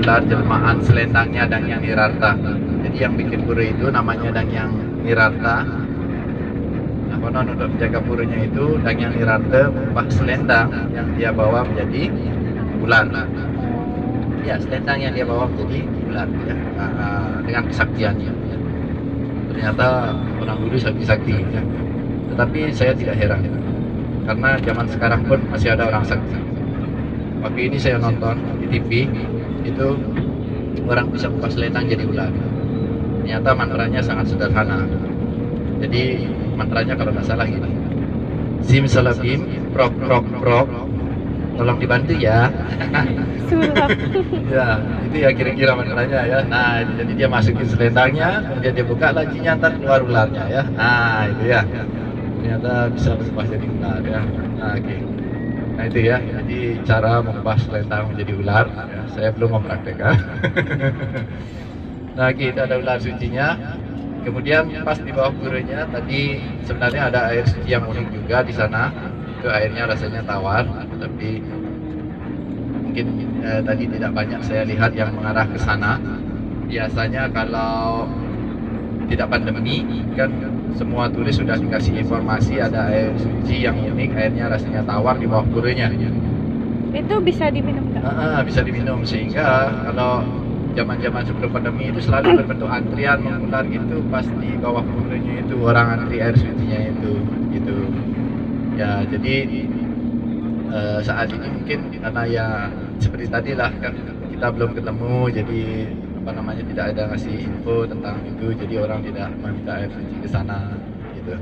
ular jelmaan selendangnya Dangyang Nirarta. Jadi yang bikin pura itu namanya Dangyang Nirarta. Nah, konon untuk menjaga puranya itu Dangyang Nirarta mengubah selendang yang dia bawa menjadi ular. Ya, selendang yang dia bawa menjadi ular ya, dengan kesaktiannya. Ya. Ternyata orang dulu sakti-sakti ya. Tetapi saya tidak heran karena zaman sekarang pun masih ada orang sakti. Waktu ini saya nonton di TV itu orang bisa mengubah selendang jadi ular. Ternyata mantranya sangat sederhana. Jadi mantranya kalau nggak salah gini: Sim salabim prok prok prok, tolong dibantu ya. Sulap. Ya, itu ya kira-kira mantranya ya. Nah, jadi dia masukin selendangnya, kemudian dia buka lacinya, ntar keluar ularnya ya. Nah, itu ya. Ternyata bisa berubah jadi ular ya. Nah, oke. Nah itu ya, jadi cara mengubah selendang menjadi ular ya. Saya belum mempraktekkan. Nah, kita ada ular sucinya. Kemudian pas di bawah puranya tadi sebenarnya ada air suci yang unik juga di sana. Itu airnya rasanya tawar, tapi mungkin tadi tidak banyak saya lihat yang mengarah ke sana. Biasanya kalau tidak pandemi kan semua turis sudah dikasih informasi ada air suci yang unik, airnya rasanya tawar di bawah puranya. Itu bisa diminum nggak? Bisa diminum, sehingga kalau zaman-zaman sebelum pandemi itu selalu berbentuk antrian mengular gitu pas di bawah puranya itu, orang antri air sucinya itu gitu ya. Jadi saat ini mungkin karena ya seperti tadi lah kan kita belum ketemu, jadi apa namanya tidak ada ngasih info tentang itu, jadi orang tidak meminta air suci ke sana gitu.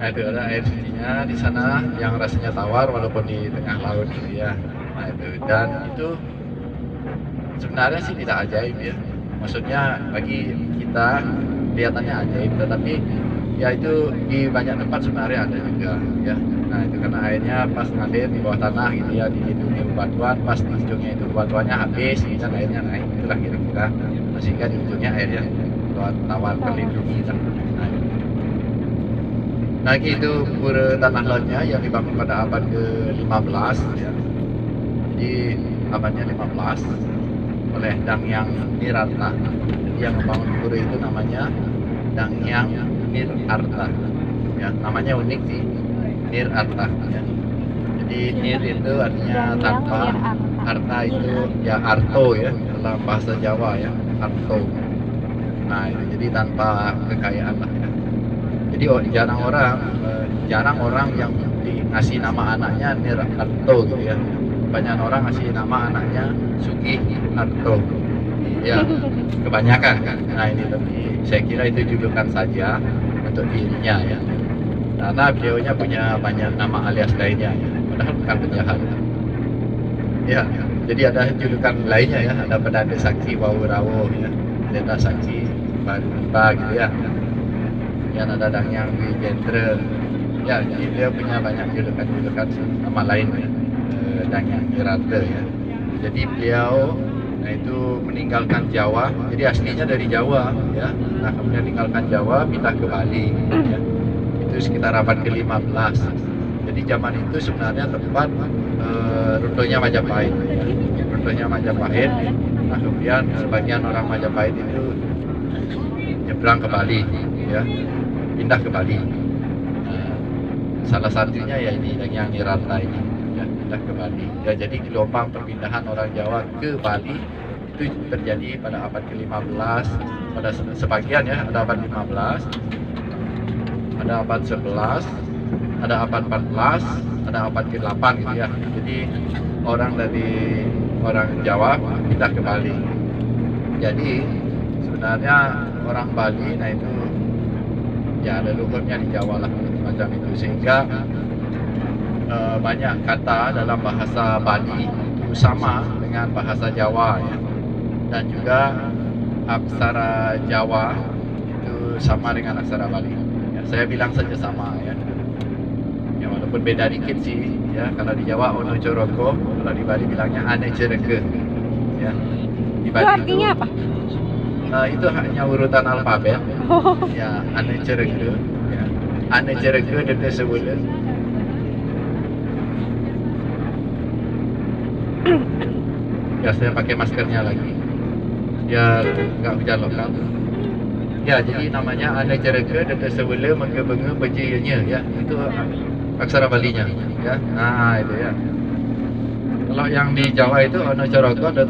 Nah itu ada air sucinya di sana yang rasanya tawar walaupun di tengah laut gitu ya. Nah itu, dan itu sebenarnya sih tidak ajaib ya, maksudnya bagi kita kelihatannya ajaib, tetapi ya itu di banyak tempat sebenarnya ada juga ya. Nah itu karena airnya pas ngalir di bawah tanah gitu ya, dilindungi bebatuan, pas di ujungnya itu bebatuannya habis dan airnya naik, itulah kira-kira, sehingga di ujungnya airnya tawar terlindungi. Nah itu pura tanah lautnya yang dibangun pada abad ke-15 ya. Jadi abadnya 15 oleh Dangyang Nirarta. Jadi yang membangun pura itu namanya Dangyang Nirarta. Ya, namanya unik sih, Nirarta. Ya. Jadi Nir itu artinya tanpa, Arta itu ya arto ya dalam bahasa Jawa ya, arto. Nah itu jadi tanpa kekayaan lah ya. Jadi jarang orang yang ngasih nama anaknya Nirarto gitu ya. Banyak orang ngasih nama anaknya Sugih Arto ya, kebanyakan kan. Nah ini tapi saya kira itu julukan saja untuk dirinya ya, karena beliaunya punya banyak nama alias lainnya ya, padahal bukan penjahat ya. Jadi ada julukan lainnya ya, ada Pedanda Saksi Wawurawo ya, Pedanda Saksi Barupa gitu ya, yang ada Dangyang Wijendra ya. Jadi beliau punya banyak julukan nama lain ya, Dangyang Nirarta ya. Jadi beliau itu meninggalkan Jawa, jadi aslinya dari Jawa ya. Nah kemudian meninggalkan Jawa pindah ke Bali ya. Itu sekitar abad ke-15. Jadi zaman itu sebenarnya tempat runtuhnya Majapahit ya. Runtuhnya Majapahit. Nah kemudian sebagian orang Majapahit itu nyebrang ke Bali ya, pindah ke Bali. Salah satunya ya ini Dangyang Nirarta ini ya, pindah ke Bali ya. Jadi gelombang perpindahan orang Jawa ke Bali itu terjadi pada abad ke-15, pada sebagian ya, ada abad 15, ada abad 11, ada abad 14, ada abad ke-8 gitu ya. Jadi orang Jawa pindah ke Bali. Jadi sebenarnya orang Bali nah itu ya leluhurnya di Jawa lah macam itu, sehingga banyak kata dalam bahasa Bali itu sama dengan bahasa Jawa ya. Dan juga aksara Jawa itu sama dengan aksara Bali ya, saya bilang saja sama ya. Ya walaupun beda dikit sih ya, kalau di Jawa ono coroko, kalau di Bali bilangnya ane cereke ya. Di Bali Itu artinya apa? Itu hanya urutan alfabet ya, ane cereke ya, ane cereke dete sebulan. biasanya pakai maskernya lagi biar nggak hujan lokal. Ya, jadi namanya Ana Cereke dan Sewela Mengge-Menge Bejenya ya. Itu aksara Balinya ya. Nah, itu ya. Kalau yang di Jawa itu Ana Coroko dan